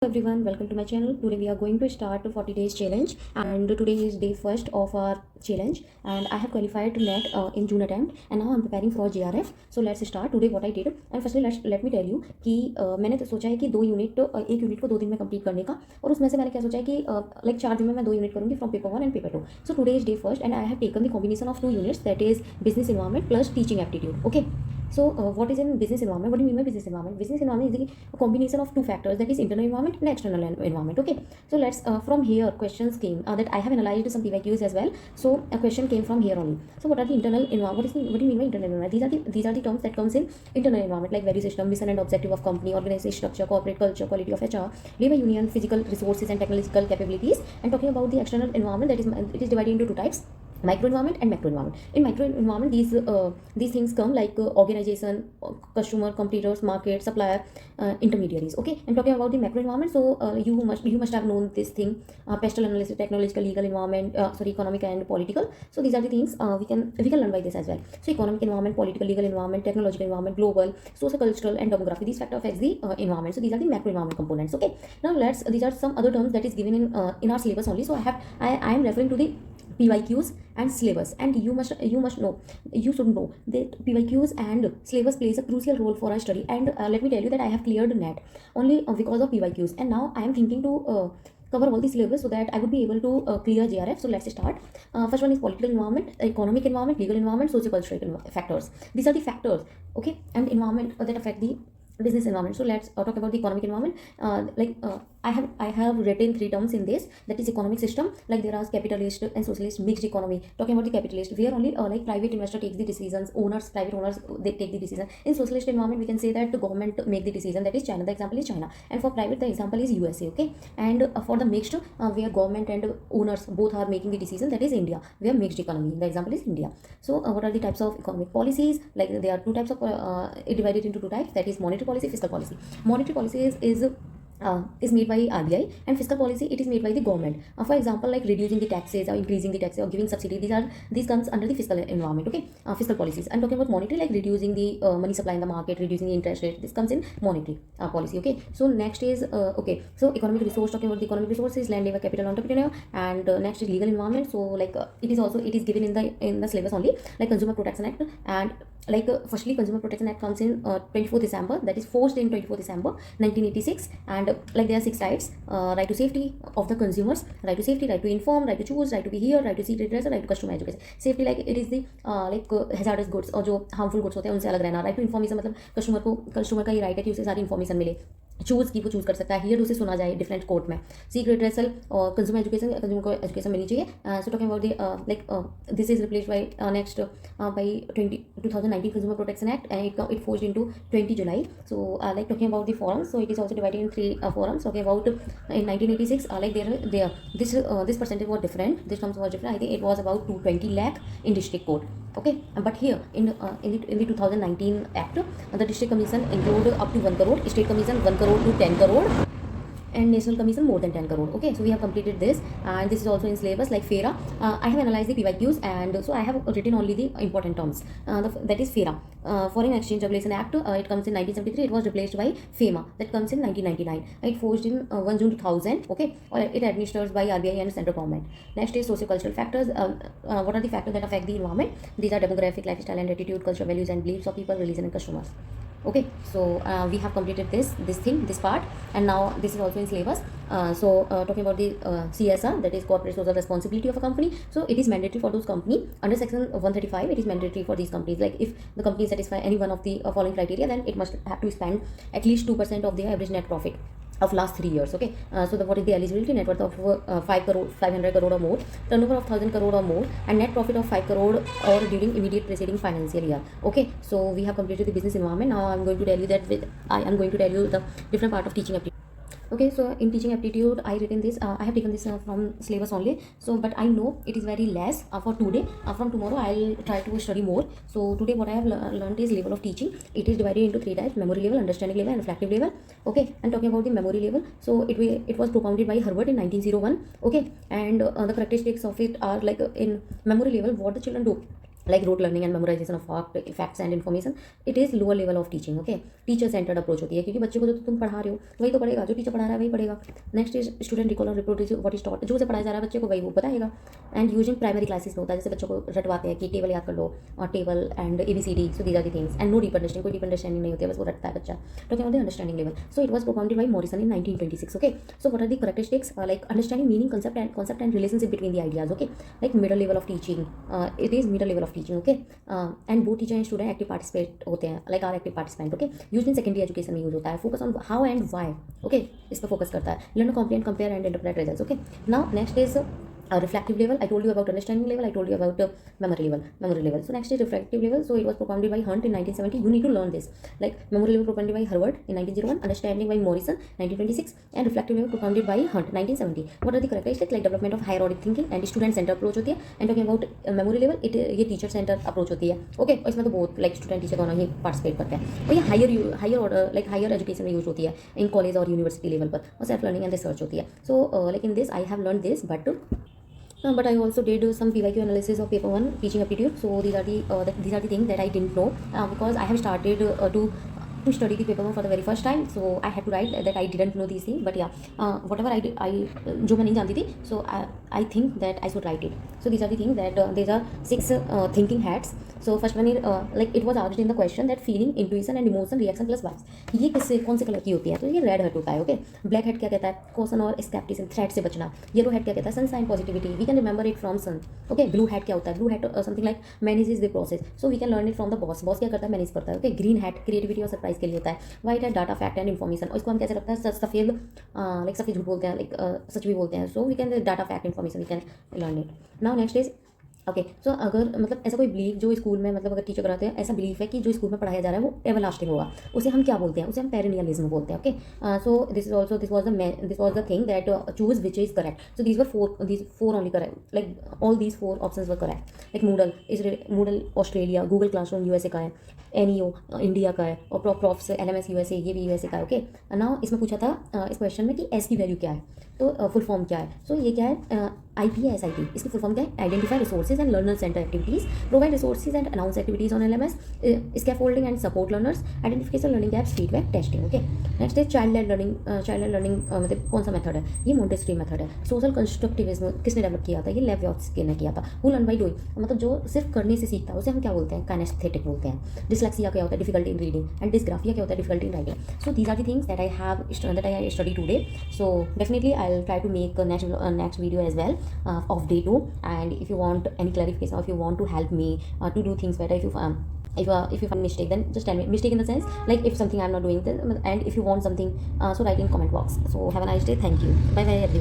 Everyone, welcome to my channel. Today we are going to start a 40 days challenge, and today is day first of our challenge, and I have qualified to NET in June attempt, and now I'm preparing for JRF. So let's start today what I did. And firstly let me tell you कि मैंने तो सोचा है कि एक unit को 2 दिन में कंप्लीट करने का, और उसमें से मैंने क्या सोचा है कि लाइक 4 दिन में मैं 2 यूनिट करूँगी from paper 1 and paper 2. So today is day first and I have taken the combination of 2 units, that is business environment plus teaching aptitude. Okay. So what is in business environment? What do you mean by business environment? Business environment is the combination of two factors, that is internal environment and external environment. Okay. So let's from here questions came that I have analyzed some PYQs as well. So a question came from here only. So what are the internal environment? What do you mean by internal environment? These are the terms that comes in internal environment, like value system, mission and objective of company, organization structure, corporate culture, quality of HR, labor union, physical resources and technological capabilities. And talking about the external environment, that is it is divided into two types: micro environment and macro environment. In micro environment, these things come like organization, customer, competitors, market, supplier, intermediaries. Okay. I'm talking about the macro environment. So you must have known this thing: pestal analysis, technological, legal environment, economic and political. So these are the things we can learn by this as well. So economic environment, political, legal environment, technological environment, global, social, cultural and demography. These factors affects the environment. So these are the macro environment components. Okay. Now these are some other terms that is given in our syllabus only. So I am referring to the PYQs and syllabus, and you should know that PYQs and syllabus plays a crucial role for our study. And let me tell you that I have cleared NET only because of PYQs, and now I am thinking to cover all the syllabus so that I would be able to clear JRF. So let's start. First one is political environment, economic environment, legal environment, socio-cultural factors. These are the factors, okay, and environment that affect the business environment. So let's talk about the economic environment. I have written 3 terms in this, that is economic system. Like there are capitalist and socialist mixed economy. Talking about the capitalist, where only like private investor takes the decisions, private owners, they take the decision. In socialist environment, we can say that the government make the decision, that is China. The example is China. And for private, the example is USA. Okay. And for the mixed, where government and owners both are making the decision, that is India. We have mixed economy. The example is India. So what are the types of economic policies? Like there are 2 types of it divided into 2 types, that is monetary policy, fiscal policy. Monetary policy is made by RBI, and fiscal policy it is made by the government. For example, like reducing the taxes or increasing the taxes or giving subsidy. These comes under the fiscal environment. Okay. Fiscal policies. I'm talking about monetary, like reducing the money supply in the market, reducing the interest rate. This comes in monetary policy. Okay. So next is okay. So economic resource. Talking about the economic resources, land, labor, capital, entrepreneur. And next is legal environment. So like it is given in the syllabus only, like Consumer Protection Act. And like firstly, Consumer Protection Act comes in 24th December, that is forced in 24th December 1986. And like there are 6 rights: right to safety of the consumers, right to safety, right to inform, right to choose, right to be here, right to seek redress, right to customer education. Safety, like it is the hazardous goods और जो harmful goods होते हैं उनसे अलग रहना. right to information मतलब customer का ये right है कि उसे सारी information मिले. चूज़ की वो चूज़ कर सकता है, हियर उसे सुना जाए डिफरेंट कोर्ट में. सीक रिड्रेसल और कंज्यूमर को एजुकेशन मिलनी चाहिए. So talking about the like this is replaced by next by 2019 consumer protection act, and it forced into 20 July. So like talking about the forums, so it is also divided in 3 forums. Talking about in 1986, like there this percentage was different, this terms was different. I think it was about 220 lakh in district court. Okay. But here in the 2019 act, the district commission include up to 1 crore, state commission 1 crore to 10 crore, and national commission more than 10 crore. Okay. So we have completed this, and this is also in syllabus like FERA. I have analyzed the PYQs, and so I have written only the important terms. That is FERA, Foreign Exchange Regulation Act. It comes in 1973. It was replaced by FEMA, that comes in 1999. It forged in 1 June 2000. Okay. It administered by RBI and central government. Next is socio-cultural factors. What are the factors that affect the environment? These are demographic, lifestyle and attitude, cultural values and beliefs of people, religion and customers. Okay. So we have completed this part, and now this is also in syllabus. Talking about the CSR, that is corporate social responsibility of a company. So it is mandatory for those company under section 135. It is mandatory for these companies, like if the company satisfy any one of the following criteria, then it must have to spend at least 2% of their average net profit of last 3 years. Okay. What is the eligibility? Net worth of 500 crore or more, turnover of 1000 crore or more, and net profit of 5 crore or during immediate preceding financial year. Okay. So we have completed the business environment. Now I am going to tell you the different part of teaching aptitude. Okay. So in teaching aptitude, I written this. I have taken this from syllabus only. So but I know it is very less for today. From tomorrow I'll try to study more. So today what I have learned is level of teaching. It is divided into 3 types: memory level, understanding level, and reflective level. Okay. And talking about the memory level, so it was propounded by Herbert in 1901. Okay. And the characteristics of it are like in memory level, what the children do, like rote learning and memorization of facts and information, it is lower level of teaching. Okay, teacher centred approach होती है, क्योंकि बच्चे को जो तुम पढ़ा रहे हो वही तो पढ़ेगा, जो टीचर पढ़ा रहा है वही पढ़ेगा. नेक्स्ट इज स्टूडेंट रिकॉल और रिपोर्ट व्हाट इज टॉट, जो उसे पढ़ाया जा रहा है बच्चे को वही वो बताएगा. एंड यूजिंग प्राइमरी क्लासेस में होता है, जैसे बच्चों को रटवाते हैं कि टेबल याद कर लो और table and ABCD, so these are the things. And no deep understanding, कोई डीप अंडरस्टैंडिंग नहीं होती है, बस वो रटता है बच्चा. Talking about the understanding level, so it was propounded by Morrison in 1926. Okay, so what are the characteristics, like understanding meaning, concept and relationship between the ideas. Okay, like middle level of teaching, it is middle level of teaching. Okay, and वो teacher and student active participate होते हैं, like are active participant. Okay, use in secondary education में use होता है. Focus on how and why. Okay, इस पर focus करता है. Learn, comprehend, compare and interpret results. Okay, now next is reflective level. I told you about understanding level, I told you about memory level. So next is reflective level. So it was propounded by Hunt in 1970. You need to learn this. Like memory level propounded by Harvard in 1901, understanding by Morrison 1926, and reflective level propounded by Hunt 1970. What are the characteristics? Like development of higher order thinking and student center approach होती है. And talking about memory level, ये teacher center approach होती है. Okay, और इसमें तो बहुत like student teacher दोनों ही participate करते हैं. और ये higher order like higher education में use होती है in college और university level पर, और self learning and research होती है. So like in this I have learned this, but I also did some PYQ analysis of paper 1 teaching aptitude. So these are the things that I didn't know, because I have started to study the paper 1 for the very first time. So I had to write that I didn't know these things. But yeah, whatever I did, जो मैं नहीं जानती थी, so I think that I should write it. So these are the things that these are 6 thinking hats. So first one is like it was asked in the question that feeling, intuition and emotion, reaction plus vibes, ये किससे कौन से colour की होती है? तो ये red head होता है. ओके, ब्लैक हेड क्या कहता है? कॉशन और स्केप्टिसिज्म, थ्रेट से बचना. येलो हेड क्या कहता है? Sunshine, positivity, we can remember it from sun. Okay, blue head क्या होता है? Blue head something like manages the process, so we can learn it from the boss. Boss क्या करता है? मैनेज करता है. ओके, ग्रीन हेड क्रिएटिविटी और surprise के लिए होता है. White head data, fact and information, और इसको हम कैसे रखते हैं? सफेद लाइक सफेद झूठ बोलते हैं, लाइक सच भी बोलते हैं. So we can data, fact, information, we can learn it. Now next is okay, so अगर मतलब ऐसा कोई बिलीफ जो स्कूल में मतलब अगर टीचर कराते हैं, ऐसा बिलीफ है कि जो स्कूल में पढ़ाया जा रहा है वो एवरलास्टिंग होगा, उसे हम क्या बोलते हैं? उसे हम पेरेनियलिज्म बोलते हैं. Okay, so this was the thing that choose which is correct. So these four only correct, like all these 4 options were correct. Like Moodle Australia, Google classroom USA का है, NEO इंडिया का है, और प्रॉफ्स LMS यूएसए, ये भी USA का है. Okay, now इसमें पूछा था इस क्वेश्चन में कि एस की वैल्यू क्या है, तो फुल फॉर्म क्या है? सो ये क्या है? IPSIT, इसकी फुल फॉर्म क्या है? Identify resources and learner centre activities, provide resources and announce activities on LMS, scaffolding and support learners, identification learning gaps, feedback, testing. Okay, next है चाइल्ड लेड लर्निंग मतलब कौन सा मेथड है? ये Montessori method है. Social constructivism किसने develop किया था? ये लेवियोत्स्की ने किया था. हु लर्न बाय डूइंग, मतलब जो सिर्फ करने से सीखता है उसे हम क्या बोलते हैं? काइनेस्थेटिक बोलते हैं. डिसलेक्सिया क्या होता है? Difficulty in reading. And dysgraphia क्या होता है? Difficulty in writing. So these are the things that I study today. So definitely I'll try to make a next video as well of day 2. And if you want any clarification, or if you want to help me to do things better, if you find mistake, then just tell me. Mistake in the sense like if something I'm not doing, then, and if you want something, so write in comment box. So have a nice day. Thank you. Bye bye everyone.